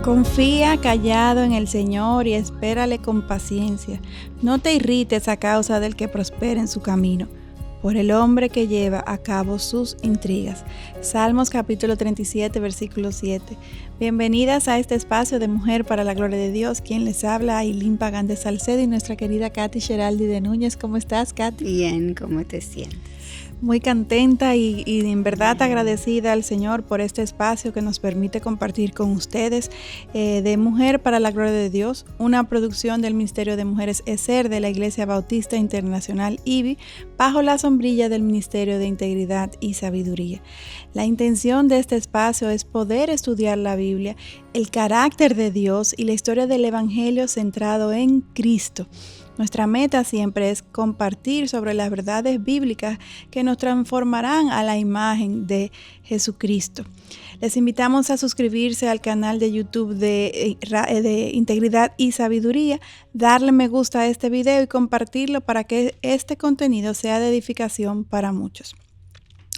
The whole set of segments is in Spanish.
Confía callado en el Señor y espérale con paciencia. No te irrites a causa del que prospera en su camino, por el hombre que lleva a cabo sus intrigas. Salmos capítulo 37, versículo 7. Bienvenidas a este espacio de Mujer para la Gloria de Dios. Quien les habla, Ailín Pagán de Salcedo y nuestra querida Katy Sheraldi de Núñez. ¿Cómo estás, Katy? Bien, ¿cómo te sientes? Muy contenta y en verdad agradecida al Señor por este espacio que nos permite compartir con ustedes de Mujer para la Gloria de Dios, una producción del Ministerio de Mujeres ESER de la Iglesia Bautista Internacional IBI, bajo la sombrilla del Ministerio de Integridad y Sabiduría. La intención de este espacio es poder estudiar la Biblia, el carácter de Dios y la historia del Evangelio centrado en Cristo. Nuestra meta siempre es compartir sobre las verdades bíblicas que nos transformarán a la imagen de Jesucristo. Les invitamos a suscribirse al canal de YouTube de Integridad y Sabiduría, darle me gusta a este video y compartirlo para que este contenido sea de edificación para muchos.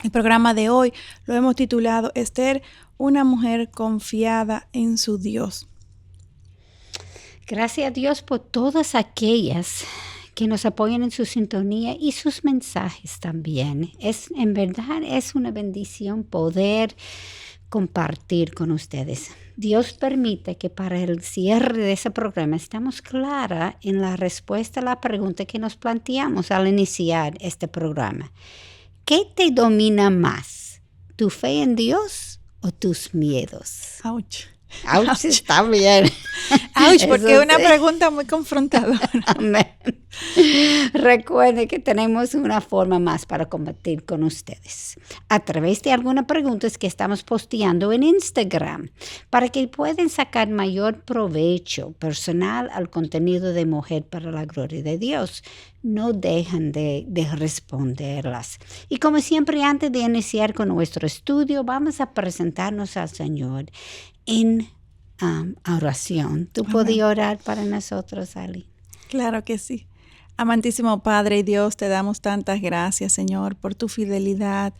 El programa de hoy lo hemos titulado Esther, una mujer confiada en su Dios. Gracias a Dios por todas aquellas que nos apoyan en su sintonía y sus mensajes también. En verdad es una bendición poder compartir con ustedes. Dios permite que para el cierre de ese programa estemos clara en la respuesta a la pregunta que nos planteamos al iniciar este programa. ¿Qué te domina más? ¿Tu fe en Dios o tus miedos? ¡Auch! ¡Auch! Está bien. ¡Auch! Porque es una pregunta muy confrontadora. Amén. Recuerden que tenemos una forma más para compartir con ustedes a través de algunas preguntas que estamos posteando en Instagram para que puedan sacar mayor provecho personal al contenido de Mujer para la Gloria de Dios. No dejan de responderlas. Y como siempre, antes de iniciar con nuestro estudio, vamos a presentarnos al Señor en oración. ¿Tú podías orar para nosotros, Ali? Claro que sí. Amantísimo Padre y Dios, te damos tantas gracias, Señor, por tu fidelidad,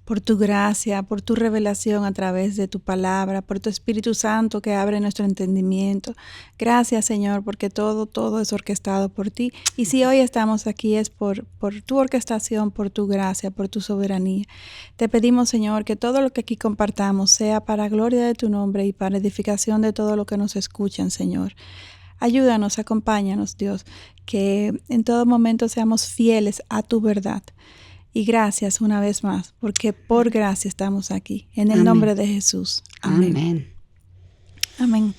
por tu gracia, por tu revelación a través de tu palabra, por tu Espíritu Santo que abre nuestro entendimiento. Gracias, Señor, porque todo es orquestado por ti. Y si hoy estamos aquí es por tu orquestación, por tu gracia, por tu soberanía. Te pedimos, Señor, que todo lo que aquí compartamos sea para gloria de tu nombre y para edificación de todo lo que nos escuchan, Señor. Ayúdanos, acompáñanos, Dios, que en todo momento seamos fieles a tu verdad. Y gracias una vez más, porque por gracia estamos aquí. En el nombre de Jesús. Amén. Amén.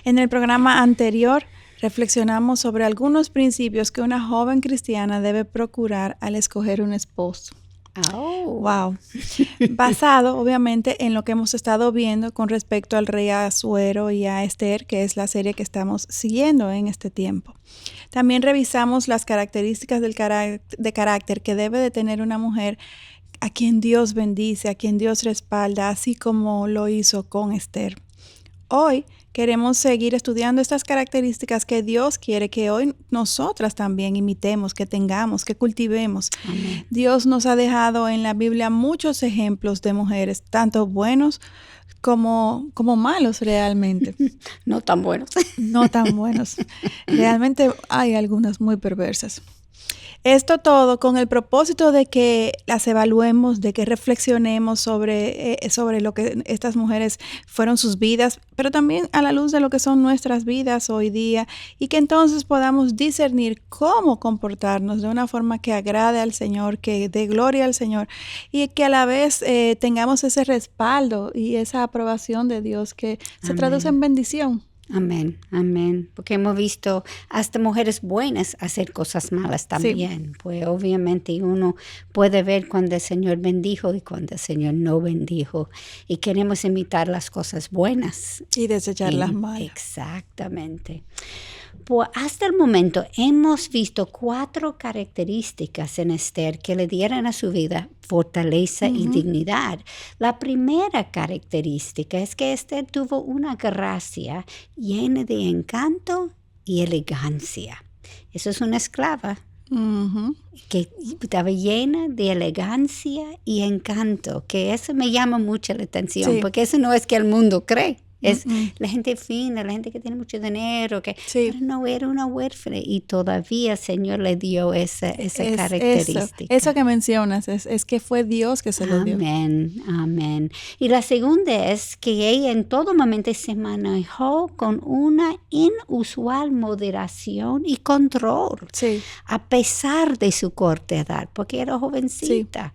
En el programa anterior reflexionamos sobre algunos principios que una joven cristiana debe procurar al escoger un esposo. Oh. Wow. Basado obviamente en lo que hemos estado viendo con respecto al rey Asuero y a Esther, que es la serie que estamos siguiendo en este tiempo. También revisamos las características de carácter que debe de tener una mujer a quien Dios bendice, a quien Dios respalda, así como lo hizo con Esther. Hoy queremos seguir estudiando estas características que Dios quiere que hoy nosotras también imitemos, que tengamos, que cultivemos. Amén. Dios nos ha dejado en la Biblia muchos ejemplos de mujeres, tanto buenos como malos realmente. No tan buenos. No tan buenos. Realmente hay algunas muy perversas. Esto todo con el propósito de que las evaluemos, de que reflexionemos sobre lo que estas mujeres fueron sus vidas, pero también a la luz de lo que son nuestras vidas hoy día, y que entonces podamos discernir cómo comportarnos de una forma que agrade al Señor, que dé gloria al Señor, y que a la vez tengamos ese respaldo y esa aprobación de Dios que se traduce en bendición. Amén, amén. Porque hemos visto hasta mujeres buenas hacer cosas malas también. Sí. Pues obviamente uno puede ver cuando el Señor bendijo y cuando el Señor no bendijo. Y queremos imitar las cosas buenas. Y desechar las malas. Exactamente. Pues hasta el momento hemos visto 4 características en Esther que le dieron a su vida fortaleza y dignidad. La primera característica es que Esther tuvo una gracia llena de encanto y elegancia. Eso es una esclava que estaba llena de elegancia y encanto, que eso me llama mucho la atención, porque eso no es que el mundo cree. Es la gente fina, la gente que tiene mucho dinero, pero no era una huérfana y todavía el Señor le dio esa característica. Eso que mencionas es que fue Dios que se lo dio. Amén, amén. Y la segunda es que ella en todo momento se manejó con una inusual moderación y control, a pesar de su corta edad, porque era jovencita.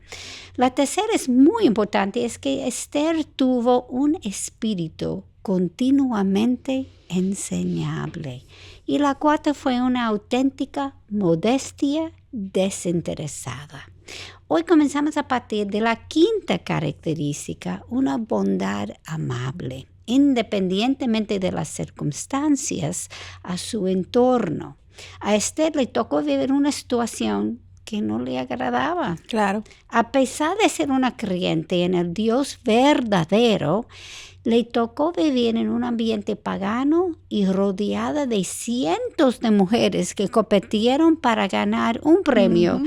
La tercera es muy importante, es que Esther tuvo un espíritu continuamente enseñable. Y la cuarta fue una auténtica modestia desinteresada. Hoy comenzamos a partir de la quinta característica, una bondad amable, independientemente de las circunstancias a su entorno. A Esther le tocó vivir una situación que no le agradaba. Claro. A pesar de ser una creyente en el Dios verdadero, le tocó vivir en un ambiente pagano y rodeada de cientos de mujeres que competieron para ganar un premio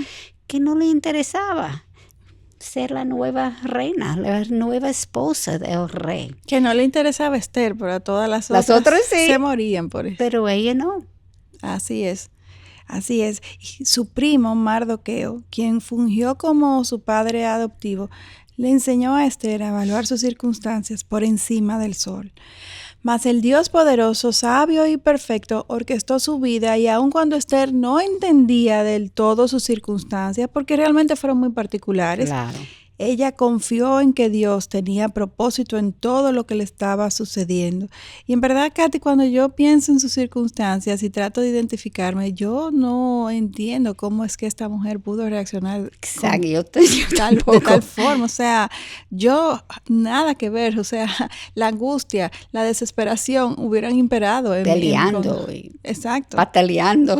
que no le interesaba. Ser la nueva reina, la nueva esposa del rey. Que no le interesaba a Esther, pero a todas las otras sí. Se morían por eso. Pero ella no. Así es. Así es. Y su primo Mardoqueo, quien fungió como su padre adoptivo, le enseñó a Esther a evaluar sus circunstancias por encima del sol. Mas el Dios poderoso, sabio y perfecto orquestó su vida, y aun cuando Esther no entendía del todo sus circunstancias, porque realmente fueron muy particulares, claro, ella confió en que Dios tenía propósito en todo lo que le estaba sucediendo. Y en verdad, Katy, cuando yo pienso en sus circunstancias y trato de identificarme, yo no entiendo cómo es que esta mujer pudo reaccionar de tal forma. O sea, yo nada que ver. O sea, la angustia, la desesperación hubieran imperado. Peleando. Exacto. Bataleando.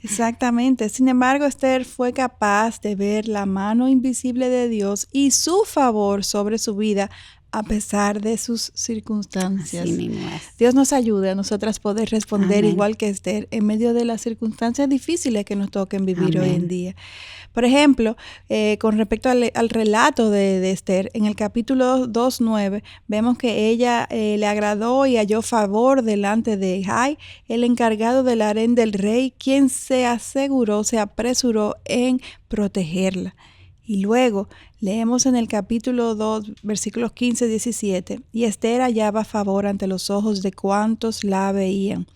Exactamente. Sin embargo, Esther fue capaz de ver la mano invisible de Dios y su favor sobre su vida a pesar de sus circunstancias. Así mismo es. Dios nos ayude a nosotras poder responder Amén. Igual que Esther en medio de las circunstancias difíciles que nos toquen vivir Amén. hoy en día. Por ejemplo, con respecto al relato de Esther, en el capítulo 2:9, vemos que ella le agradó y halló favor delante de Jai, el encargado del harén del rey, quien se apresuró en protegerla. Y luego leemos en el capítulo 2, versículos 15-17, y Esther hallaba favor ante los ojos de cuantos la veían.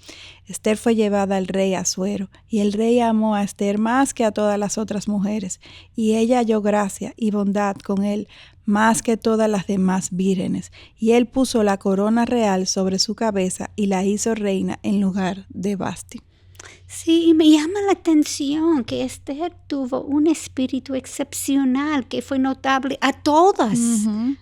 Esther fue llevada al rey Asuero, y el rey amó a Esther más que a todas las otras mujeres, y ella halló gracia y bondad con él más que todas las demás vírgenes, y él puso la corona real sobre su cabeza y la hizo reina en lugar de Vasti. Sí, me llama la atención que Esther tuvo un espíritu excepcional que fue notable a todas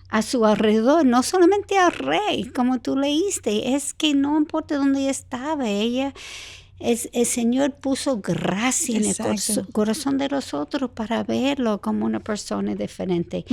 a su alrededor, no solamente al rey, como tú leíste, es que no importa dónde ella estaba, el Señor puso gracia en el corazón de los otros para verlo como una persona diferente.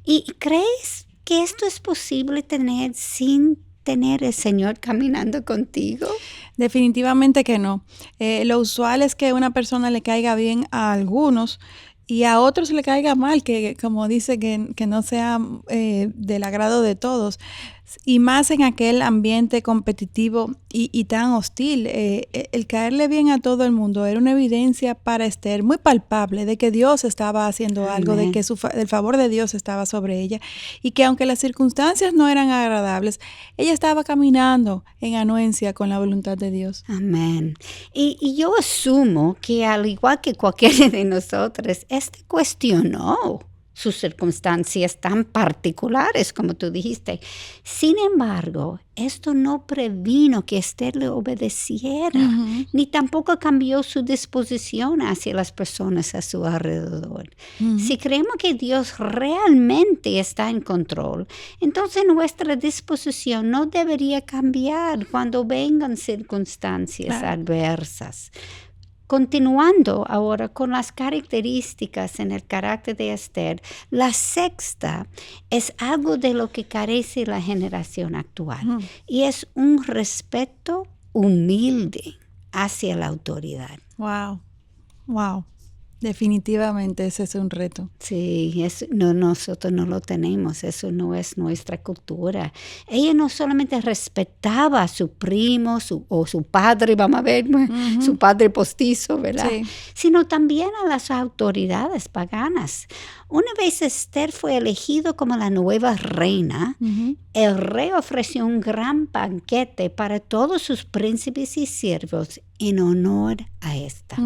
¿Y crees que esto es posible tener sin tener el Señor caminando contigo? Definitivamente que no. Lo usual es que una persona le caiga bien a algunos y a otros le caiga mal, que como dice que no sea del agrado de todos. Y más en aquel ambiente competitivo y tan hostil. El caerle bien a todo el mundo era una evidencia para Esther muy palpable de que Dios estaba haciendo algo, de que el favor de Dios estaba sobre ella, y que aunque las circunstancias no eran agradables, ella estaba caminando en anuencia con la voluntad de Dios. Amén. Y yo asumo que al igual que cualquiera de nosotros, cuestionó sus circunstancias tan particulares, como tú dijiste. Sin embargo, esto no previno que Esther le obedeciera, ni tampoco cambió su disposición hacia las personas a su alrededor. Si creemos que Dios realmente está en control, entonces nuestra disposición no debería cambiar cuando vengan circunstancias adversas. Continuando ahora con las características en el carácter de Esther, la sexta es algo de lo que carece la generación actual y es un respeto humilde hacia la autoridad. Wow. Definitivamente ese es un reto. Sí, nosotros no lo tenemos, eso no es nuestra cultura. Ella no solamente respetaba a su primo o su padre, vamos a ver, su padre postizo, ¿verdad? Sí. Sino también a las autoridades paganas. Una vez Esther fue elegido como la nueva reina, el rey ofreció un gran banquete para todos sus príncipes y siervos en honor a esta.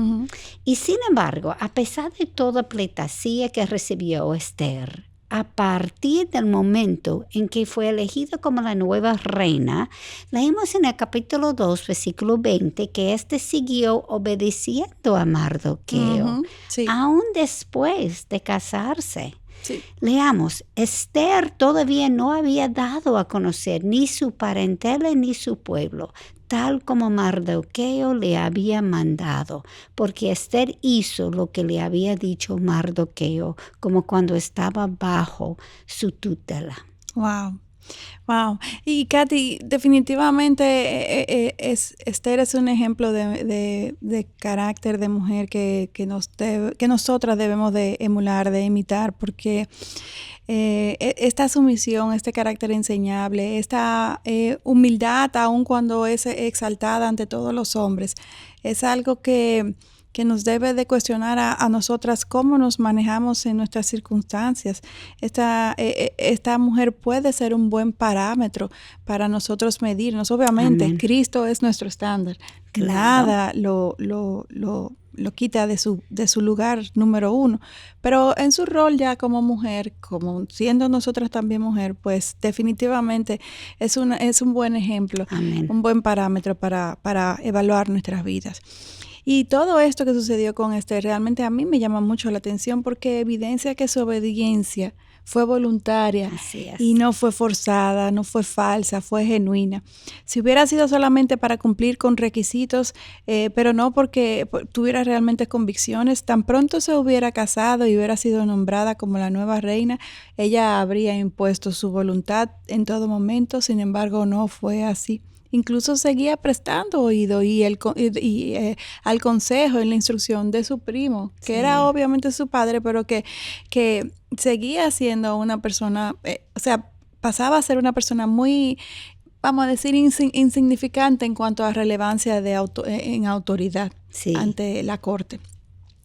Y sin embargo, a pesar de toda pleitesía que recibió Esther, a partir del momento en que fue elegida como la nueva reina, leemos en el capítulo 2, versículo 20, que éste siguió obedeciendo a Mardoqueo, aún después de casarse. Sí. Leamos, Esther todavía no había dado a conocer ni su parentela ni su pueblo, tal como Mardoqueo le había mandado, porque Esther hizo lo que le había dicho Mardoqueo, como cuando estaba bajo su tutela. Wow. Y Katy, definitivamente Esther es un ejemplo de carácter de mujer que nosotras debemos de emular, de imitar, porque esta sumisión, este carácter enseñable, esta humildad, aun cuando es exaltada ante todos los hombres, es algo que nos debe de cuestionar a nosotras cómo nos manejamos en nuestras circunstancias. Esta mujer puede ser un buen parámetro para nosotros medirnos. Obviamente, Amén. Cristo es nuestro estándar. Claro. Nada lo quita de su lugar número uno. Pero en su rol ya como mujer, como siendo nosotras también mujer, pues definitivamente es un buen ejemplo, Amén. Un buen parámetro para evaluar nuestras vidas. Y todo esto que sucedió con Esther realmente a mí me llama mucho la atención porque evidencia que su obediencia fue voluntaria y no fue forzada, no fue falsa, fue genuina. Si hubiera sido solamente para cumplir con requisitos, pero no porque tuviera realmente convicciones, tan pronto se hubiera casado y hubiera sido nombrada como la nueva reina, ella habría impuesto su voluntad en todo momento. Sin embargo, no fue así. Incluso seguía prestando oído al consejo y la instrucción de su primo, que era obviamente su padre, pero que seguía siendo una persona, pasaba a ser una persona muy, vamos a decir, insignificante en cuanto a relevancia en autoridad ante la corte.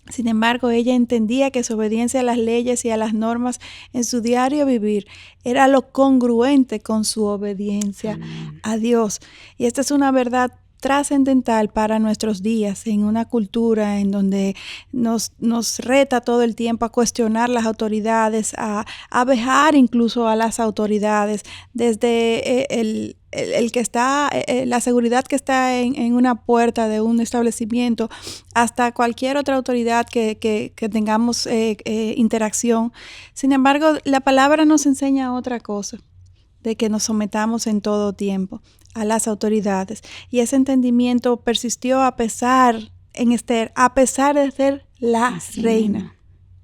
Sin embargo, ella entendía que su obediencia a las leyes y a las normas en su diario vivir era lo congruente con su obediencia a Dios. Y esta es una verdad trascendental para nuestros días en una cultura en donde nos reta todo el tiempo a cuestionar las autoridades, a vejar incluso a las autoridades, desde el que está, la seguridad que está en una puerta de un establecimiento, hasta cualquier otra autoridad que tengamos interacción. Sin embargo, la palabra nos enseña otra cosa, de que nos sometamos en todo tiempo a las autoridades. Y ese entendimiento persistió a pesar de ser la reina.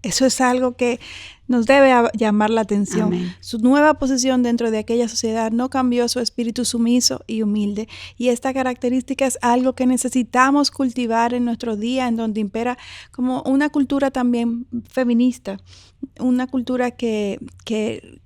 Eso es algo que nos debe llamar la atención. Amén. Su nueva posición dentro de aquella sociedad no cambió su espíritu sumiso y humilde. Y esta característica es algo que necesitamos cultivar en nuestro día, en donde impera como una cultura también feminista, una cultura que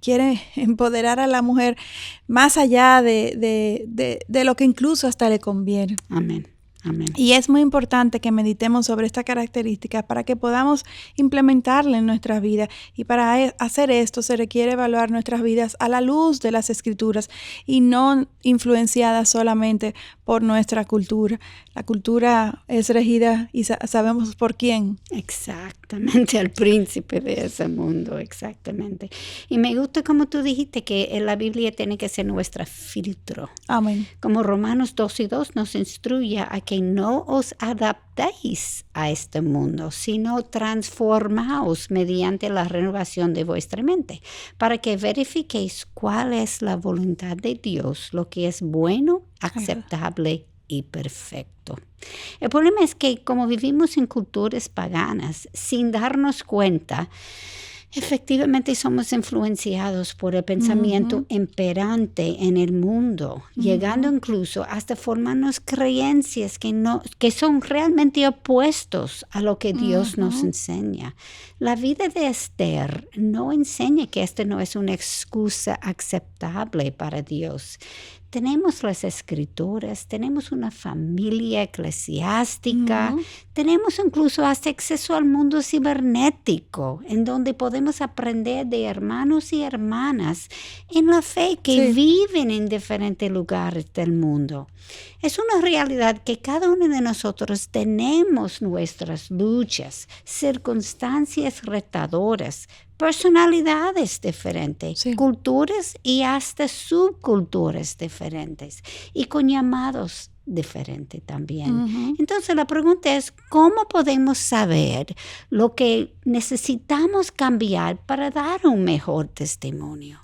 quiere empoderar a la mujer más allá de lo que incluso hasta le conviene. Amén. Amén. Y es muy importante que meditemos sobre esta característica para que podamos implementarla en nuestras vidas. Y para hacer esto se requiere evaluar nuestras vidas a la luz de las Escrituras y no influenciadas solamente por nuestra cultura. La cultura es regida y sabemos por quién. Exactamente, al príncipe de ese mundo, exactamente. Y me gusta como tú dijiste que la Biblia tiene que ser nuestro filtro. Amén. Como Romanos 12:2 nos instruye a que no os adaptéis a este mundo, sino transformaos mediante la renovación de vuestra mente, para que verifiquéis cuál es la voluntad de Dios, lo que es bueno, aceptable y perfecto. El problema es que como vivimos en culturas paganas, sin darnos cuenta, efectivamente somos influenciados por el pensamiento imperante en el mundo, llegando incluso hasta formarnos creencias que son realmente opuestos a lo que Dios nos enseña. La vida de Esther no enseña que esta no es una excusa aceptable para Dios. Tenemos las Escrituras, tenemos una familia eclesiástica, tenemos incluso hasta acceso al mundo cibernético, en donde podemos aprender de hermanos y hermanas en la fe que viven en diferentes lugares del mundo. Es una realidad que cada uno de nosotros tenemos nuestras luchas, circunstancias retadoras, personalidades diferentes, culturas y hasta subculturas diferentes y con llamados diferentes también. Entonces la pregunta es, ¿cómo podemos saber lo que necesitamos cambiar para dar un mejor testimonio?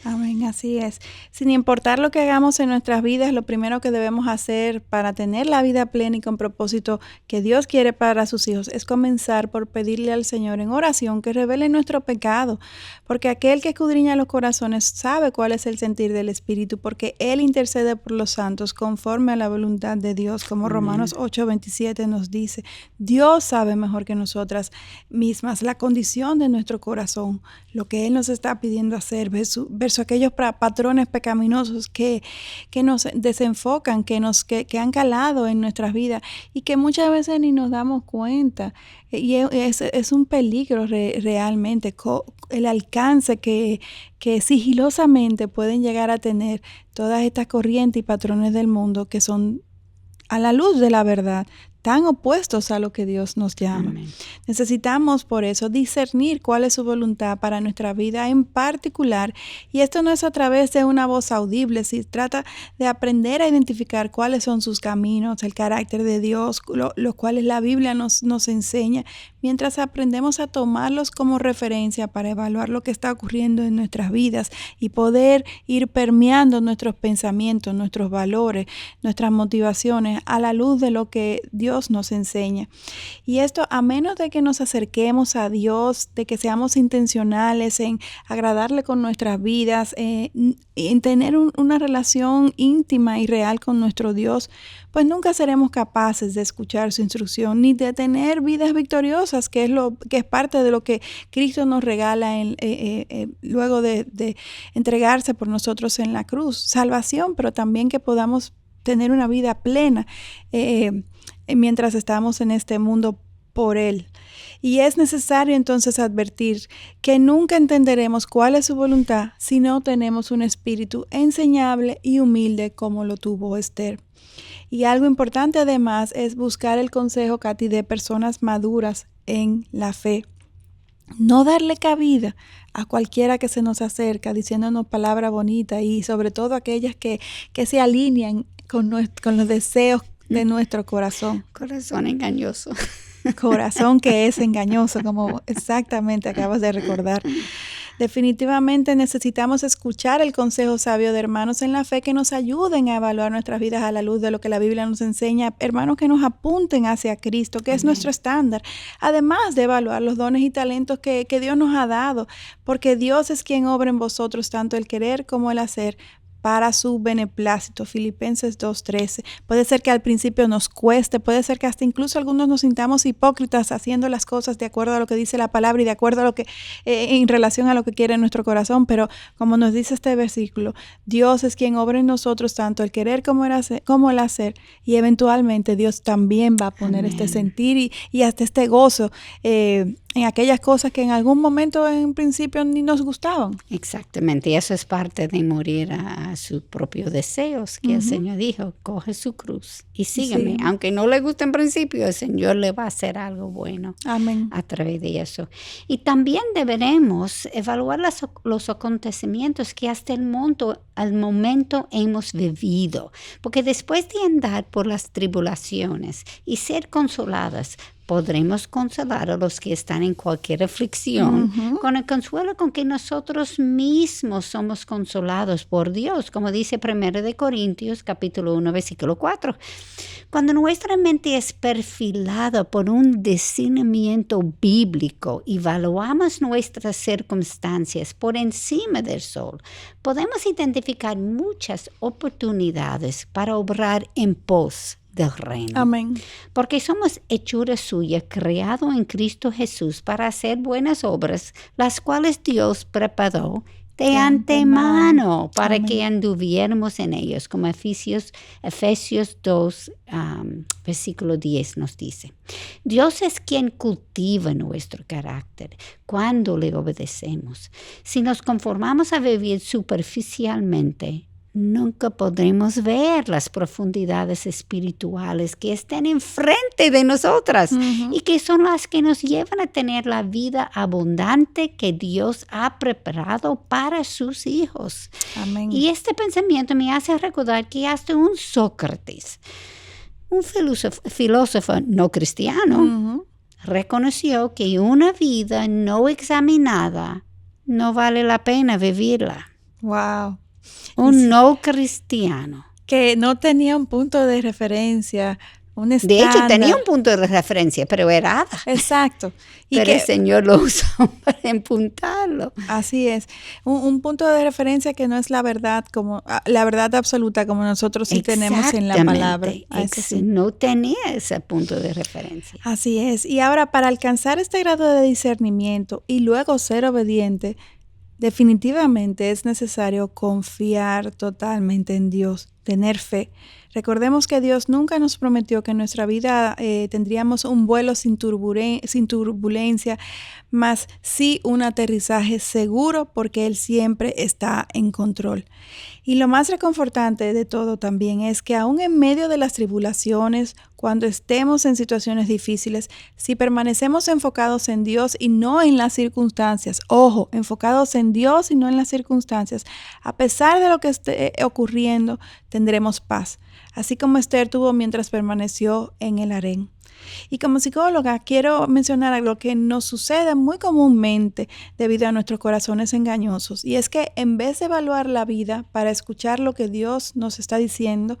Amén, así es. Sin importar lo que hagamos en nuestras vidas, lo primero que debemos hacer para tener la vida plena y con propósito que Dios quiere para sus hijos es comenzar por pedirle al Señor en oración que revele nuestro pecado, porque aquel que escudriña los corazones sabe cuál es el sentir del Espíritu, porque Él intercede por los santos conforme a la voluntad de Dios, como Romanos 8:27 nos dice. Dios sabe mejor que nosotras mismas la condición de nuestro corazón, lo que Él nos está pidiendo hacer, versus aquellos patrones pecaminosos que nos desenfocan, que han calado en nuestras vidas y que muchas veces ni nos damos cuenta. Y es un peligro realmente el alcance que sigilosamente pueden llegar a tener todas estas corrientes y patrones del mundo que son a la luz de la verdad, tan opuestos a lo que Dios nos llama. Amén. Necesitamos por eso discernir cuál es su voluntad para nuestra vida en particular, y esto no es a través de una voz audible, se trata de aprender a identificar cuáles son sus caminos, el carácter de Dios, los cuales la Biblia nos enseña, mientras aprendemos a tomarlos como referencia para evaluar lo que está ocurriendo en nuestras vidas y poder ir permeando nuestros pensamientos, nuestros valores, nuestras motivaciones a la luz de lo que Dios nos enseña. Y esto, a menos de que nos acerquemos a Dios, de que seamos intencionales en agradarle con nuestras vidas, en tener una relación íntima y real con nuestro Dios, pues nunca seremos capaces de escuchar su instrucción ni de tener vidas victoriosas, que es parte de lo que Cristo nos regala luego de entregarse por nosotros en la cruz. Salvación, pero también que podamos tener una vida plena mientras estamos en este mundo por Él. Y es necesario entonces advertir que nunca entenderemos cuál es su voluntad si no tenemos un espíritu enseñable y humilde como lo tuvo Esther. Y algo importante además es buscar el consejo, Katy, de personas maduras en la fe. No darle cabida a cualquiera que se nos acerca diciéndonos palabras bonitas, y sobre todo aquellas que se alinean con los deseos de nuestro corazón. Corazón engañoso. Corazón que es engañoso, como exactamente acabas de recordar. Definitivamente necesitamos escuchar el consejo sabio de hermanos en la fe que nos ayuden a evaluar nuestras vidas a la luz de lo que la Biblia nos enseña, hermanos que nos apunten hacia Cristo, que es nuestro estándar, además de evaluar los dones y talentos que Dios nos ha dado, porque Dios es quien obra en vosotros tanto el querer como el hacer para su beneplácito. Filipenses 2:13. Puede ser que al principio nos cueste, puede ser que hasta incluso algunos nos sintamos hipócritas haciendo las cosas de acuerdo a lo que dice la palabra y de acuerdo a lo que en relación a lo que quiere nuestro corazón, pero como nos dice este versículo, Dios es quien obra en nosotros tanto el querer como el hacer, y eventualmente Dios también va a poner este sentir y hasta este gozo en aquellas cosas que en algún momento en principio ni nos gustaban. Exactamente, y eso es parte de morir a sus propios deseos, que el Señor dijo, coge su cruz y sígueme. Aunque no le guste en principio, el Señor le va a hacer algo bueno. Amén. A través de eso. Y también deberemos evaluar los acontecimientos que hasta el momento hemos vivido, porque después de andar por las tribulaciones y ser consoladas, podremos consolar a los que están en cualquier aflicción con el consuelo con que nosotros mismos somos consolados por Dios, como dice 1 de Corintios capítulo 1, versículo 4. Cuando nuestra mente es perfilada por un discernimiento bíblico y evaluamos nuestras circunstancias por encima del sol, podemos identificar muchas oportunidades para obrar en pos del reino. Amén. Porque somos hechura suya, creado en Cristo Jesús para hacer buenas obras, las cuales Dios preparó de antemano para Amén. que anduviéramos en ellos, como Efesios 2, versículo 10 nos dice. Dios es quien cultiva nuestro carácter cuando le obedecemos. Si nos conformamos a vivir superficialmente, nunca podremos ver las profundidades espirituales que están enfrente de nosotras y que son las que nos llevan a tener la vida abundante que Dios ha preparado para sus hijos. Amén. Y este pensamiento me hace recordar que hasta un Sócrates, un filósofo no cristiano, reconoció que una vida no examinada no vale la pena vivirla. Wow. Un no cristiano. Que no tenía un punto de referencia, un estándar. De hecho, tenía un punto de referencia, pero errada. Exacto. Pero el Señor lo usó para empuntarlo. Así es. Un punto de referencia que no es la verdad, como la verdad absoluta, como nosotros sí tenemos en la palabra. No tenía ese punto de referencia. Así es. Y ahora, para alcanzar este grado de discernimiento y luego ser obediente, definitivamente es necesario confiar totalmente en Dios, tener fe. Recordemos que Dios nunca nos prometió que en nuestra vida tendríamos un vuelo sin turbulencia, más sí un aterrizaje seguro, porque Él siempre está en control. Y lo más reconfortante de todo también es que aún en medio de las tribulaciones, cuando estemos en situaciones difíciles, si permanecemos enfocados en Dios y no en las circunstancias, ojo, enfocados en Dios y no en las circunstancias, a pesar de lo que esté ocurriendo, tendremos paz, así como Esther tuvo mientras permaneció en el harén. Y como psicóloga quiero mencionar algo que nos sucede muy comúnmente debido a nuestros corazones engañosos, y es que en vez de evaluar la vida para escuchar lo que Dios nos está diciendo,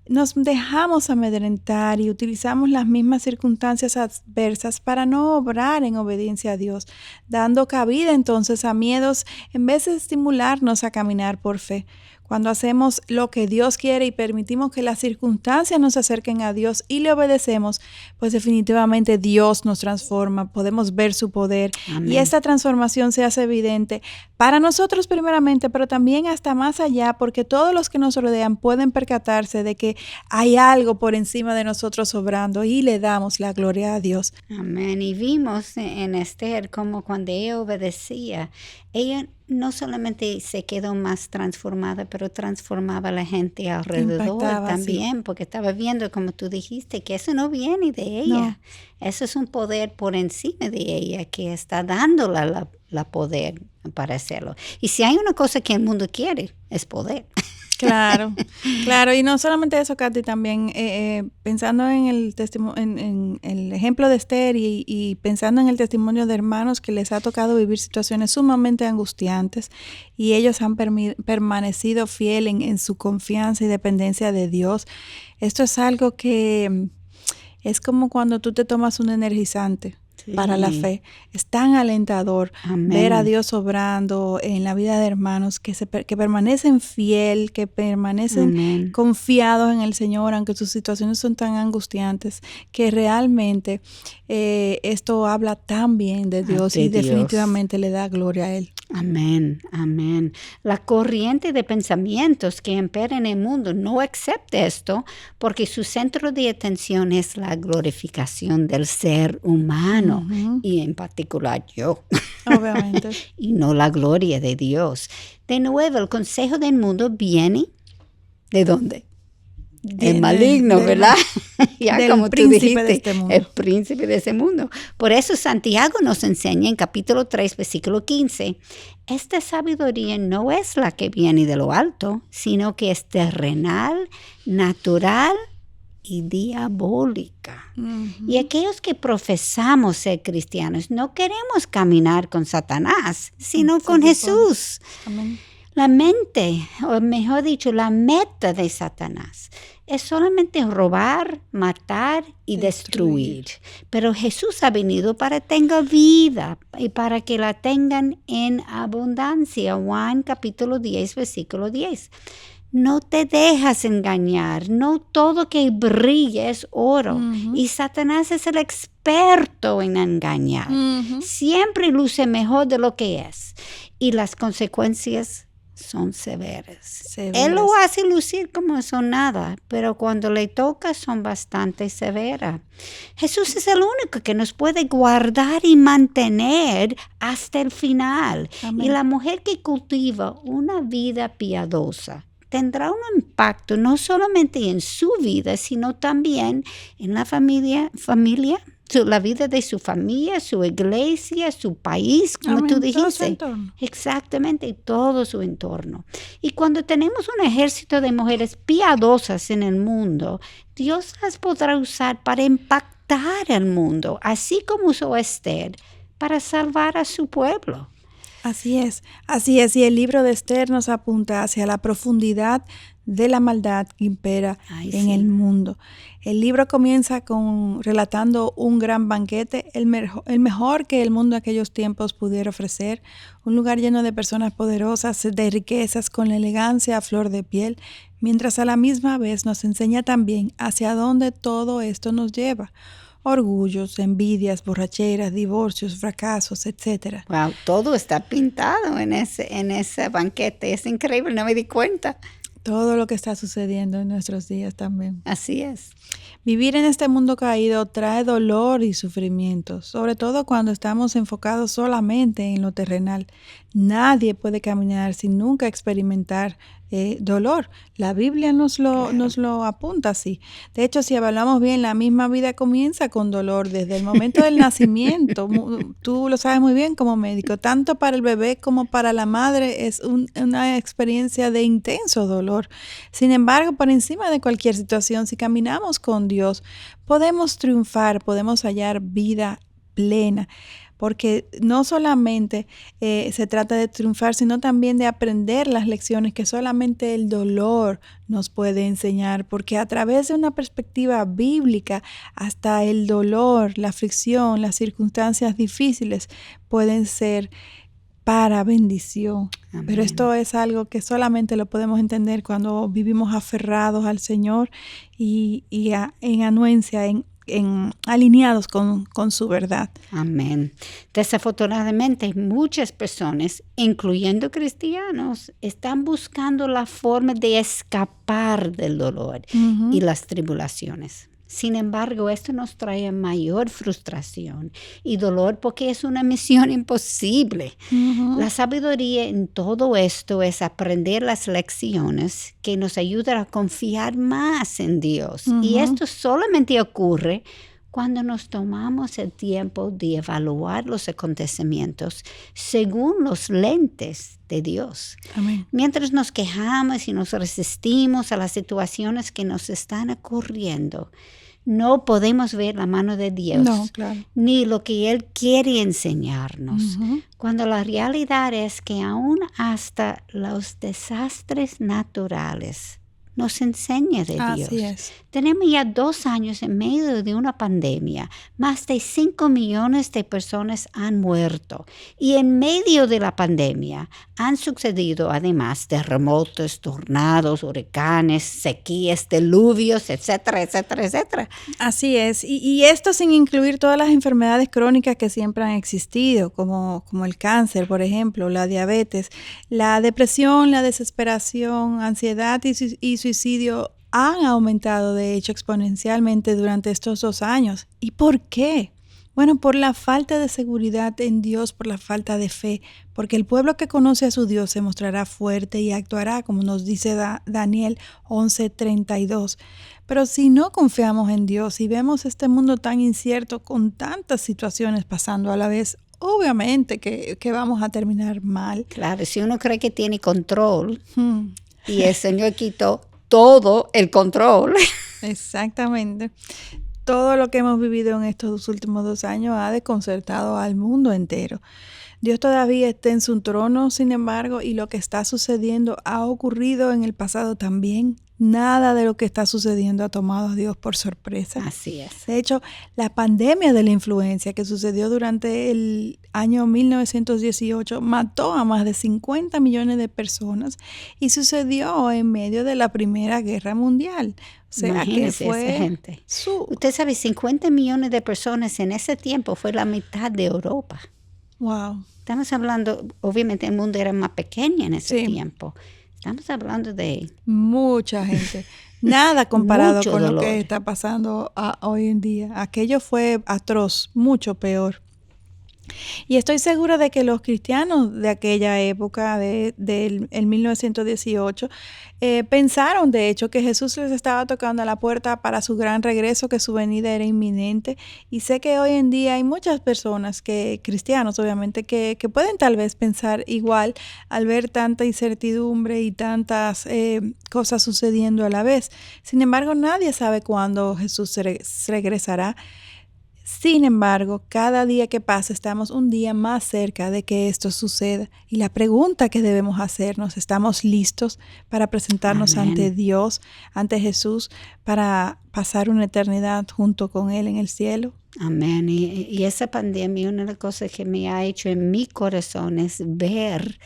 nos dejamos amedrentar y utilizamos las mismas circunstancias adversas para no obrar en obediencia a Dios, dando cabida entonces a miedos en vez de estimularnos a caminar por fe. Cuando hacemos lo que Dios quiere y permitimos que las circunstancias nos acerquen a Dios y le obedecemos, pues definitivamente Dios nos transforma, podemos ver su poder. Amén. Y esta transformación se hace evidente para nosotros primeramente, pero también hasta más allá, porque todos los que nos rodean pueden percatarse de que hay algo por encima de nosotros obrando y le damos la gloria a Dios. Amén. Y vimos en Esther como cuando ella obedecía, ella no solamente se quedó más transformada, pero transformaba a la gente alrededor también, porque estaba viendo, como tú dijiste, que eso no viene de ella. No. Eso es un poder por encima de ella que está dándola la poder para hacerlo. Y si hay una cosa que el mundo quiere, es poder. Claro, claro, y no solamente eso, Katy, también pensando en el en el ejemplo de Esther y pensando en el testimonio de hermanos que les ha tocado vivir situaciones sumamente angustiantes y ellos han permanecido fieles en su confianza y dependencia de Dios. Esto es algo que es como cuando tú te tomas un energizante. para la fe. Es tan alentador ver a Dios obrando en la vida de hermanos que permanecen fiel, que permanecen confiados en el Señor, aunque sus situaciones son tan angustiantes, que realmente esto habla tan bien de Dios y definitivamente le da gloria a Él. Amén, amén. La corriente de pensamientos que impera en el mundo no acepta esto porque su centro de atención es la glorificación del ser humano y en particular yo. Obviamente. Y no la gloria de Dios. De nuevo, el consejo del mundo viene ¿de dónde? El maligno, ¿verdad? Ya del como príncipe tú dijiste, de este mundo. El príncipe de ese mundo. Por eso Santiago nos enseña en capítulo 3, versículo 15, esta sabiduría no es la que viene de lo alto, sino que es terrenal, natural y diabólica. Y aquellos que profesamos ser cristianos no queremos caminar con Satanás, sino con Jesús. Amén. La mente, o mejor dicho, la meta de Satanás es solamente robar, matar y destruir. Pero Jesús ha venido para que tengan vida y para que la tengan en abundancia. Juan capítulo 10, versículo 10. No te dejas engañar, no todo que brille es oro. Y Satanás es el experto en engañar. Siempre luce mejor de lo que es. Y las consecuencias son severas. Él lo hace lucir como son nada, pero cuando le toca son bastante severas. Jesús es el único que nos puede guardar y mantener hasta el final. Amén. Y la mujer que cultiva una vida piadosa tendrá un impacto no solamente en su vida, sino también en la familia, la vida de su familia, su iglesia, su país, como tú dijiste. Todo su entorno. Exactamente, todo su entorno. Y cuando tenemos un ejército de mujeres piadosas en el mundo, Dios las podrá usar para impactar el mundo, así como usó a Esther para salvar a su pueblo. Así es. Y el libro de Esther nos apunta hacia la profundidad de la maldad que impera en el mundo. El libro comienza relatando un gran banquete, el mejor que el mundo en aquellos tiempos pudiera ofrecer, un lugar lleno de personas poderosas, de riquezas, con la elegancia a flor de piel, mientras a la misma vez nos enseña también hacia dónde todo esto nos lleva. Orgullos, envidias, borracheras, divorcios, fracasos, etc. Wow, todo está pintado en ese banquete. Es increíble, no me di cuenta. Todo lo que está sucediendo en nuestros días también. Así es. Vivir en este mundo caído trae dolor y sufrimiento, sobre todo cuando estamos enfocados solamente en lo terrenal. Nadie puede caminar sin nunca experimentar dolor. La Biblia nos lo apunta así. De hecho, si evaluamos bien, la misma vida comienza con dolor desde el momento del nacimiento. Tú lo sabes muy bien como médico. Tanto para el bebé como para la madre es una experiencia de intenso dolor. Sin embargo, por encima de cualquier situación, si caminamos con Dios, podemos triunfar, podemos hallar vida plena. Porque no solamente se trata de triunfar, sino también de aprender las lecciones que solamente el dolor nos puede enseñar, porque a través de una perspectiva bíblica, hasta el dolor, la aflicción, las circunstancias difíciles pueden ser para bendición. Amén. Pero esto es algo que solamente lo podemos entender cuando vivimos aferrados al Señor y en anuencia, alineados con su verdad. Amén. Desafortunadamente, muchas personas, incluyendo cristianos, están buscando la forma de escapar del dolor y las tribulaciones. Sin embargo, esto nos trae mayor frustración y dolor porque es una misión imposible. La sabiduría en todo esto es aprender las lecciones que nos ayudan a confiar más en Dios. Y esto solamente ocurre cuando nos tomamos el tiempo de evaluar los acontecimientos según los lentes de Dios. Amén. Mientras nos quejamos y nos resistimos a las situaciones que nos están ocurriendo, no podemos ver la mano de Dios, no, claro, ni lo que Él quiere enseñarnos. Cuando la realidad es que aún hasta los desastres naturales nos enseña de Dios. Así es. Tenemos ya 2 años en medio de una pandemia. Más de 5 millones de personas han muerto. Y en medio de la pandemia han sucedido además terremotos, tornados, huracanes, sequías, diluvios, etcétera, etcétera, etcétera. Así es. Y esto sin incluir todas las enfermedades crónicas que siempre han existido, como el cáncer, por ejemplo, la diabetes, la depresión, la desesperación, ansiedad y suicidio han aumentado, de hecho, exponencialmente durante estos 2 años. ¿Y por qué? Bueno, por la falta de seguridad en Dios, por la falta de fe, porque el pueblo que conoce a su Dios se mostrará fuerte y actuará, como nos dice Daniel 11:32. Pero si no confiamos en Dios y vemos este mundo tan incierto con tantas situaciones pasando a la vez, obviamente que vamos a terminar mal. Claro, si uno cree que tiene control y el Señor quitó todo el control. Exactamente. Todo lo que hemos vivido en estos últimos 2 años ha desconcertado al mundo entero. Dios todavía está en su trono, sin embargo, y lo que está sucediendo ha ocurrido en el pasado también. Nada de lo que está sucediendo ha tomado a Dios por sorpresa. Así es. De hecho, la pandemia de la influenza que sucedió durante el año 1918 mató a más de 50 millones de personas y sucedió en medio de la Primera Guerra Mundial. O sea, imagínese que fue esa gente. Usted sabe, 50 millones de personas en ese tiempo fue la mitad de Europa. Wow. Estamos hablando, obviamente el mundo era más pequeño en ese tiempo. Estamos hablando de mucha gente. Nada comparado con dolor. Lo que está pasando hoy en día. Aquello fue atroz, mucho peor. Y estoy segura de que los cristianos de aquella época, del 1918, pensaron de hecho que Jesús les estaba tocando a la puerta para su gran regreso, que su venida era inminente. Y sé que hoy en día hay muchas personas, cristianos obviamente, que pueden tal vez pensar igual al ver tanta incertidumbre y tantas cosas sucediendo a la vez. Sin embargo, nadie sabe cuándo Jesús regresará. Sin embargo, cada día que pasa estamos un día más cerca de que esto suceda. Y la pregunta que debemos hacernos, ¿estamos listos para presentarnos ante Dios, ante Jesús, para pasar una eternidad junto con Él en el cielo? Amén. Y esa pandemia, una de las cosas que me ha hecho en mi corazón es ver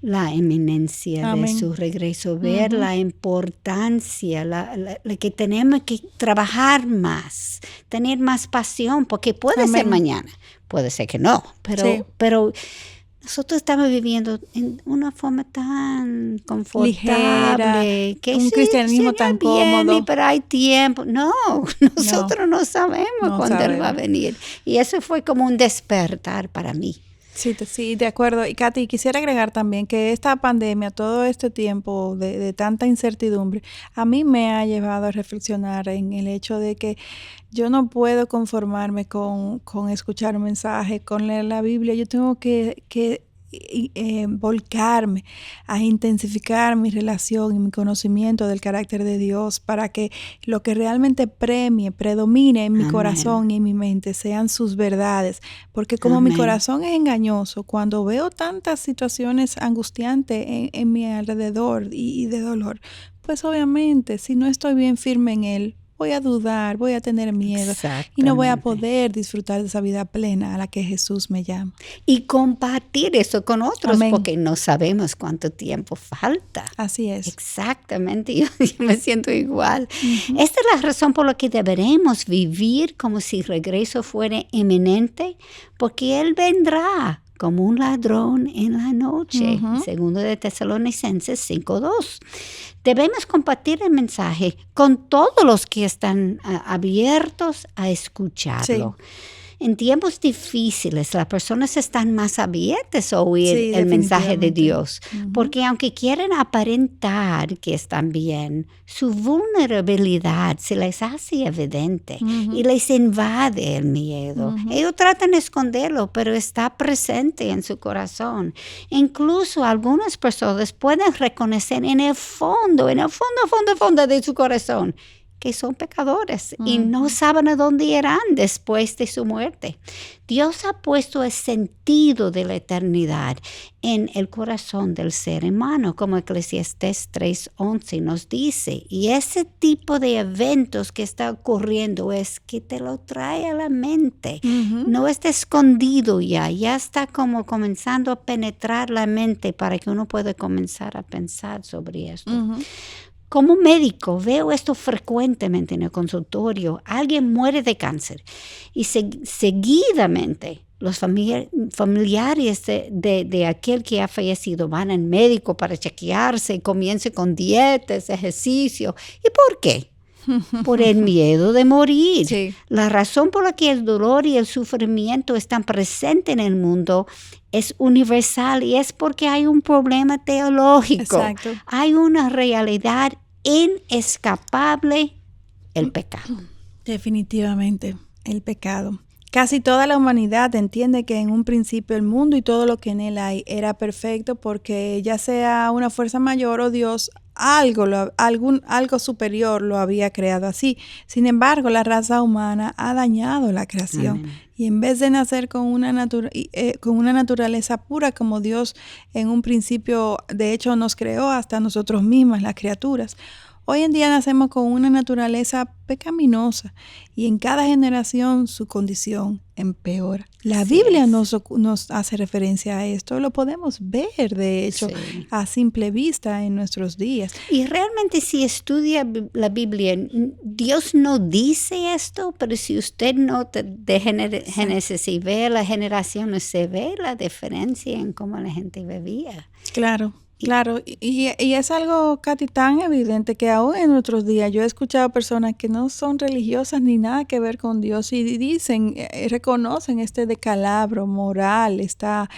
la eminencia de su regreso, ver la importancia, la que tenemos que trabajar más, tener más pasión, porque puede ser mañana, puede ser que no, pero nosotros estamos viviendo en una forma tan confortable, ligera, que un cristianismo tan cómodo. Pero hay tiempo. No, nosotros no sabemos cuándo Él va a venir. Y eso fue como un despertar para mí. Sí, de acuerdo. Y Katy, quisiera agregar también que esta pandemia, todo este tiempo de tanta incertidumbre, a mí me ha llevado a reflexionar en el hecho de que yo no puedo conformarme con escuchar un mensaje, con leer la Biblia. Yo tengo que volcarme a intensificar mi relación y mi conocimiento del carácter de Dios para que lo que realmente predomine en mi corazón y en mi mente sean sus verdades, porque como mi corazón es engañoso, cuando veo tantas situaciones angustiantes en mi alrededor y de dolor, pues obviamente si no estoy bien firme en Él, voy a dudar, voy a tener miedo y no voy a poder disfrutar de esa vida plena a la que Jesús me llama. Y compartir eso con otros, porque no sabemos cuánto tiempo falta. Así es. Exactamente, yo me siento igual. Esta es la razón por la que deberemos vivir como si el regreso fuera inminente, porque Él vendrá como un ladrón en la noche, segundo de Tesalonicenses 5:2. Debemos compartir el mensaje con todos los que están abiertos a escucharlo. Sí. En tiempos difíciles, las personas están más abiertas a oír el mensaje de Dios, porque aunque quieren aparentar que están bien, su vulnerabilidad se les hace evidente y les invade el miedo. Ellos tratan de esconderlo, pero está presente en su corazón. Incluso algunas personas pueden reconocer en el fondo de su corazón, que son pecadores y no saben a dónde irán después de su muerte. Dios ha puesto el sentido de la eternidad en el corazón del ser humano, como Eclesiastés 3:11 nos dice. Y ese tipo de eventos que está ocurriendo es que te lo trae a la mente. No está escondido ya está como comenzando a penetrar la mente para que uno pueda comenzar a pensar sobre esto. Como médico veo esto frecuentemente en el consultorio. Alguien muere de cáncer y seguidamente los familiares de aquel que ha fallecido van al médico para chequearse y comience con dietas, ejercicio. ¿Y por qué? Por el miedo de morir. Sí. La razón por la que el dolor y el sufrimiento están presentes en el mundo es universal y es porque hay un problema teológico. Exacto. Hay una realidad inescapable, el pecado. Definitivamente, el pecado. Casi toda la humanidad entiende que en un principio el mundo y todo lo que en él hay era perfecto porque ya sea una fuerza mayor o Dios, algo superior lo había creado así. Sin embargo, la raza humana ha dañado la creación. Amén. Y en vez de nacer con una naturaleza pura como Dios en un principio, de hecho, nos creó hasta nosotros mismas, las criaturas, hoy en día nacemos con una naturaleza pecaminosa y en cada generación su condición empeora. La Biblia nos hace referencia a esto, lo podemos ver de hecho a simple vista en nuestros días. Y realmente si estudia la Biblia, Dios no dice esto, pero si usted nota de Génesis y ve la generación, se ve la diferencia en cómo la gente vivía. Claro. Claro, y es algo, Katy, tan evidente que aún en nuestros días yo he escuchado personas que no son religiosas ni nada que ver con Dios y dicen, reconocen este decalabro moral, esta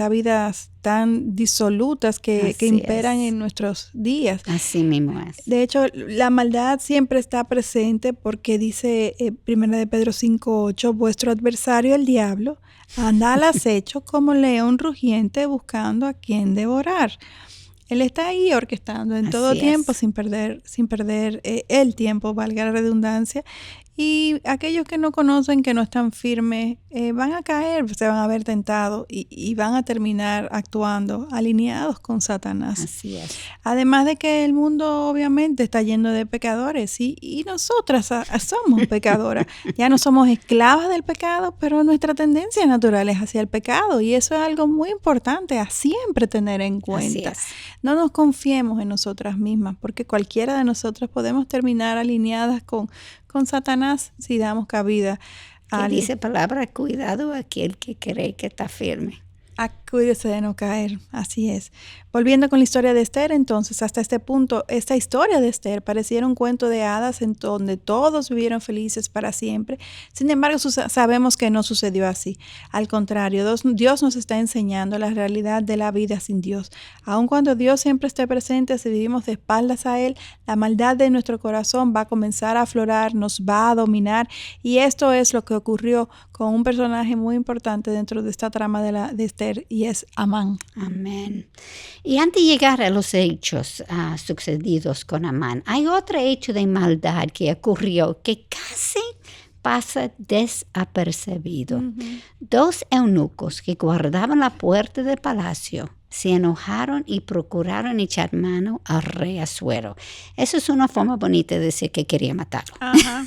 vidas tan disolutas que imperan en nuestros días. Así mismo es. De hecho, la maldad siempre está presente porque dice 1 de Pedro 5:8, vuestro adversario el diablo anda al acecho como león rugiente buscando a quien devorar. Él está ahí orquestando en todo tiempo sin perder el tiempo, valga la redundancia. Y aquellos que no conocen, que no están firmes, van a caer, se van a ver tentados y van a terminar actuando alineados con Satanás. Así es. Además de que el mundo obviamente está lleno de pecadores y nosotras somos pecadoras. Ya no somos esclavas del pecado, pero nuestra tendencia natural es hacia el pecado y eso es algo muy importante a siempre tener en cuenta. No nos confiemos en nosotras mismas porque cualquiera de nosotras podemos terminar alineadas con Satanás si damos cabida a dice palabra, cuidado a aquel que cree que está firme. Cuídese de no caer, así es. Volviendo con la historia de Esther, entonces, hasta este punto, esta historia de Esther pareciera un cuento de hadas en donde todos vivieron felices para siempre. Sin embargo, sabemos que no sucedió así. Al contrario, Dios nos está enseñando la realidad de la vida sin Dios. Aun cuando Dios siempre esté presente, si vivimos de espaldas a Él, la maldad de nuestro corazón va a comenzar a aflorar, nos va a dominar. Y esto es lo que ocurrió con un personaje muy importante dentro de esta trama de Esther, y es Amán. Amén. Y antes de llegar a los hechos sucedidos con Amán, hay otro hecho de maldad que ocurrió que casi pasa desapercibido. Dos eunucos que guardaban la puerta del palacio se enojaron y procuraron echar mano al rey Asuero. Eso es una forma bonita de decir que quería matarlo. Ajá.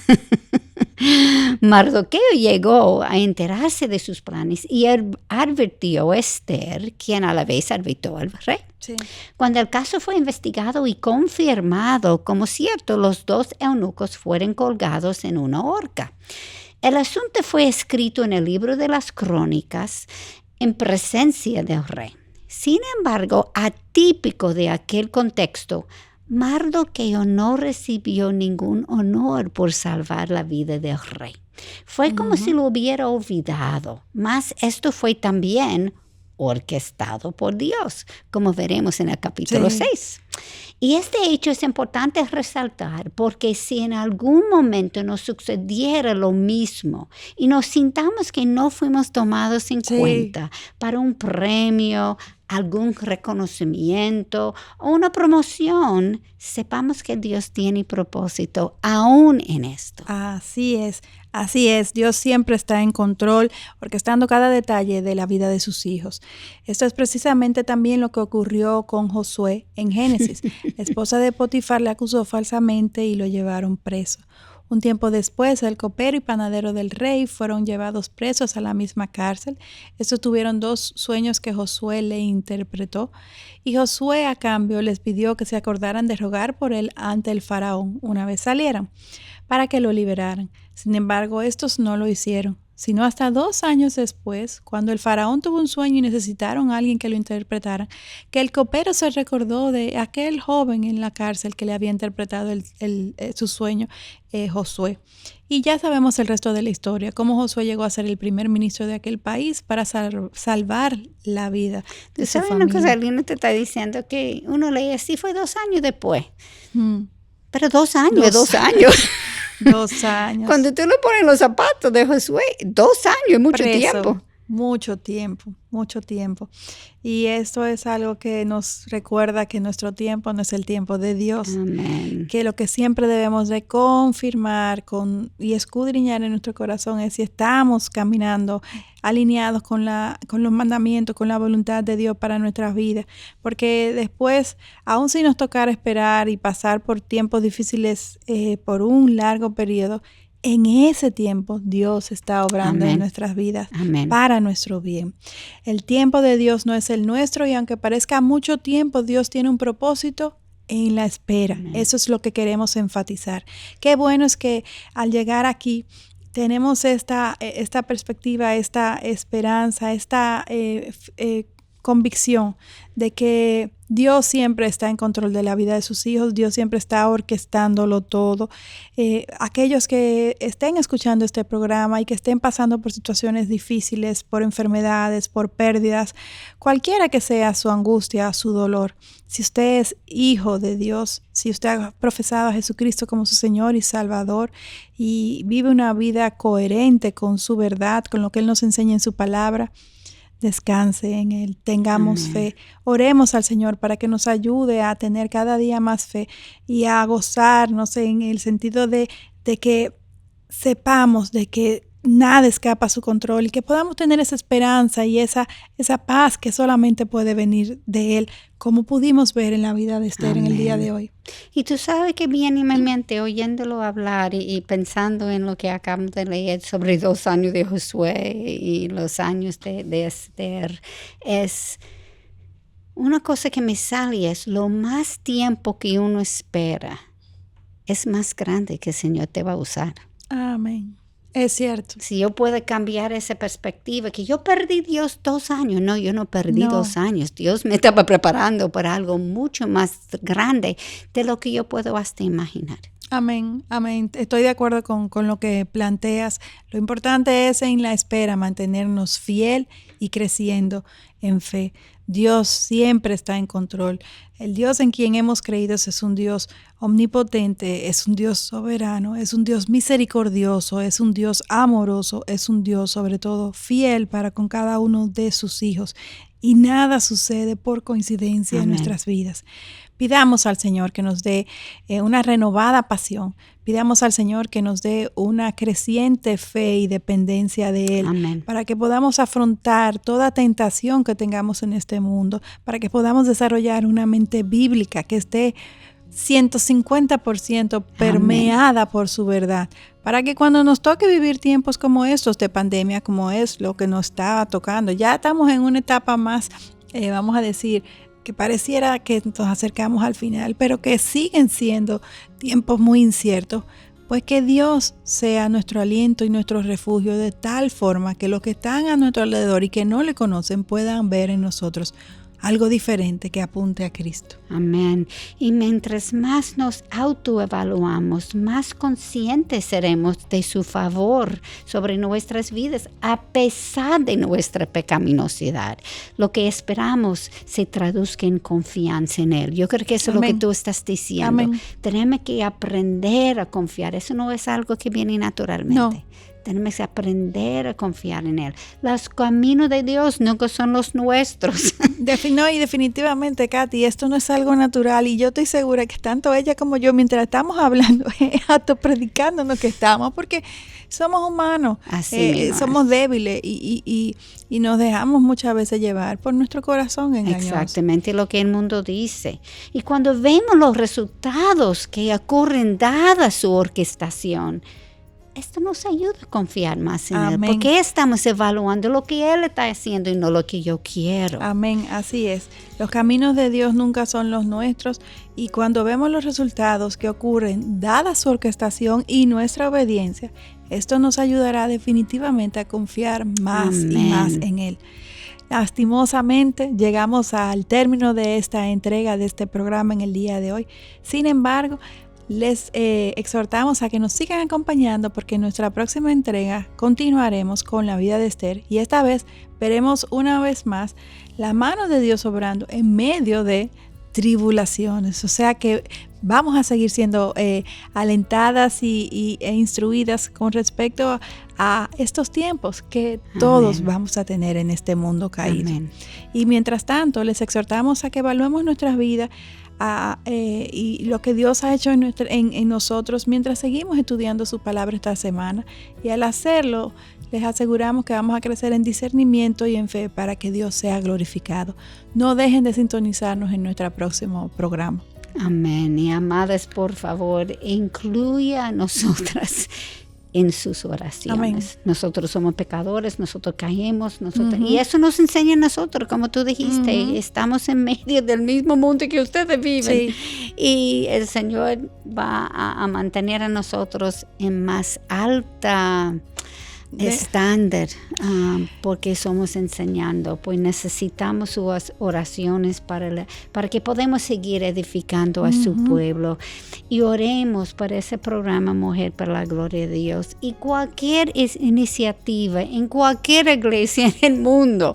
Mardoqueo llegó a enterarse de sus planes y advirtió a Esther, quien a la vez advirtió al rey. Sí. Cuando el caso fue investigado y confirmado como cierto, los dos eunucos fueron colgados en una horca. El asunto fue escrito en el libro de las Crónicas en presencia del rey. Sin embargo, atípico de aquel contexto, Mardoqueo no recibió ningún honor por salvar la vida del rey. Fue como si lo hubiera olvidado, mas esto fue también orquestado por Dios, como veremos en el capítulo 6. Y este hecho es importante resaltar porque si en algún momento nos sucediera lo mismo y nos sintamos que no fuimos tomados en cuenta para un premio, algún reconocimiento o una promoción, sepamos que Dios tiene propósito aún en esto. Así es. Así es, Dios siempre está en control, orquestando cada detalle de la vida de sus hijos. Esto es precisamente también lo que ocurrió con Josué en Génesis. La esposa de Potifar le acusó falsamente y lo llevaron preso. Un tiempo después, el copero y panadero del rey fueron llevados presos a la misma cárcel. Estos tuvieron 2 sueños que Josué le interpretó, y Josué a cambio les pidió que se acordaran de rogar por él ante el faraón una vez salieran, para que lo liberaran. Sin embargo, estos no lo hicieron, sino hasta 2 años después, cuando el faraón tuvo un sueño y necesitaron a alguien que lo interpretara, que el copero se recordó de aquel joven en la cárcel que le había interpretado su sueño, Josué. Y ya sabemos el resto de la historia, cómo Josué llegó a ser el primer ministro de aquel país para salvar la vida de su familia. ¿Sabes una cosa? Alguien te está diciendo que uno lee así, fue 2 años después. Pero 2 años, 2 años. 2 años. Cuando tú le pones los zapatos de Josué, 2 años es mucho tiempo. Mucho tiempo, mucho tiempo. Y esto es algo que nos recuerda que nuestro tiempo no es el tiempo de Dios. Amén. Que lo que siempre debemos de confirmar y escudriñar en nuestro corazón es si estamos caminando alineados con los mandamientos, con la voluntad de Dios para nuestras vidas. Porque después, aun si nos tocara esperar y pasar por tiempos difíciles por un largo periodo, en ese tiempo Dios está obrando en nuestras vidas para nuestro bien. El tiempo de Dios no es el nuestro, y aunque parezca mucho tiempo, Dios tiene un propósito en la espera. Eso es lo que queremos enfatizar. Qué bueno es que al llegar aquí tenemos esta perspectiva, esta esperanza, esta convicción de que Dios siempre está en control de la vida de sus hijos. Dios siempre está orquestándolo todo. Aquellos que estén escuchando este programa y que estén pasando por situaciones difíciles, por enfermedades, por pérdidas, cualquiera que sea su angustia, su dolor, si usted es hijo de Dios, si usted ha profesado a Jesucristo como su Señor y Salvador y vive una vida coherente con su verdad, con lo que Él nos enseña en su palabra, descanse en Él, tengamos fe, oremos al Señor para que nos ayude a tener cada día más fe y a gozarnos en el sentido de que sepamos de que nada escapa a su control y que podamos tener esa esperanza y esa paz que solamente puede venir de Él, como pudimos ver en la vida de Esther en el día de hoy. Y tú sabes que viene en mi mente, oyéndolo hablar y pensando en lo que acabamos de leer sobre 2 años de Josué y los años de Esther, es una cosa que me sale, es lo más tiempo que uno espera, es más grande que el Señor te va a usar. Amén. Es cierto. Si yo puedo cambiar esa perspectiva, que yo perdí Dios 2 años. No, yo no perdí 2 años. Dios me estaba preparando para algo mucho más grande de lo que yo puedo hasta imaginar. Amén, amén. Estoy de acuerdo con lo que planteas. Lo importante es en la espera mantenernos fiel y creciendo en fe. Dios siempre está en control. El Dios en quien hemos creído es un Dios omnipotente, es un Dios soberano, es un Dios misericordioso, es un Dios amoroso, es un Dios sobre todo fiel para con cada uno de sus hijos. Y nada sucede por coincidencia en nuestras vidas. Pidamos al Señor que nos dé una renovada pasión. Pidamos al Señor que nos dé una creciente fe y dependencia de Él. Amén. Para que podamos afrontar toda tentación que tengamos en este mundo. Para que podamos desarrollar una mente bíblica que esté 150% permeada por su verdad. Para que cuando nos toque vivir tiempos como estos de pandemia, como es lo que nos está tocando, ya estamos en una etapa más, vamos a decir, que pareciera que nos acercamos al final, pero que siguen siendo tiempos muy inciertos, pues que Dios sea nuestro aliento y nuestro refugio de tal forma que los que están a nuestro alrededor y que no le conocen puedan ver en nosotros algo diferente que apunte a Cristo. Amén. Y mientras más nos autoevaluamos, más conscientes seremos de su favor sobre nuestras vidas, a pesar de nuestra pecaminosidad. Lo que esperamos se traduzca en confianza en Él. Yo creo que eso es lo que tú estás diciendo. Amén. Tenemos que aprender a confiar. Eso no es algo que viene naturalmente. No. Tenemos que aprender a confiar en Él. Los caminos de Dios nunca son los nuestros. No, y definitivamente, Katy, esto no es algo natural y yo estoy segura que tanto ella como yo, mientras estamos hablando, predicándonos que estamos, porque somos humanos, somos débiles y nos dejamos muchas veces llevar por nuestro corazón engañoso. Exactamente lo que el mundo dice. Y cuando vemos los resultados que ocurren dada su orquestación, esto nos ayuda a confiar más en Él, porque estamos evaluando lo que Él está haciendo y no lo que yo quiero. Amén, así es. Los caminos de Dios nunca son los nuestros y cuando vemos los resultados que ocurren dada su orquestación y nuestra obediencia, esto nos ayudará definitivamente a confiar más y más en Él. Lastimosamente llegamos al término de esta entrega de este programa en el día de hoy. Sin embargo, les exhortamos a que nos sigan acompañando porque en nuestra próxima entrega continuaremos con la vida de Esther y esta vez veremos una vez más la mano de Dios obrando en medio de tribulaciones. O sea que vamos a seguir siendo alentadas e instruidas con respecto a estos tiempos que todos vamos a tener en este mundo caído. Amén. Y mientras tanto, les exhortamos a que evaluemos nuestras vidas y lo que Dios ha hecho en nosotros mientras seguimos estudiando su palabra esta semana. Y al hacerlo, les aseguramos que vamos a crecer en discernimiento y en fe para que Dios sea glorificado. No dejen de sintonizarnos en nuestro próximo programa. Amén. Y amadas, por favor, incluya a nosotras en sus oraciones. Amén. Nosotros somos pecadores, nosotros caemos, y eso nos enseña a nosotros, como tú dijiste, estamos en medio del mismo mundo que ustedes viven. Sí. Y el Señor va a mantener a nosotros en más alta estándar, porque somos enseñando, pues necesitamos sus oraciones para que podamos seguir edificando a su pueblo. Y oremos por ese programa Mujer para la Gloria de Dios y cualquier iniciativa en cualquier iglesia en el mundo,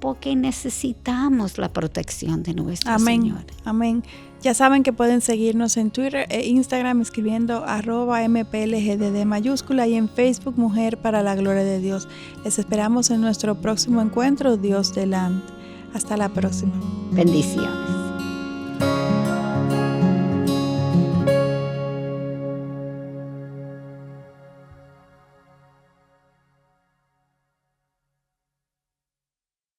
porque necesitamos la protección de nuestro Señor. Amén. Ya saben que pueden seguirnos en Twitter e Instagram escribiendo @mplgdd mayúscula y en Facebook Mujer para la Gloria de Dios. Les esperamos en nuestro próximo encuentro, Dios delante. Hasta la próxima. Bendiciones.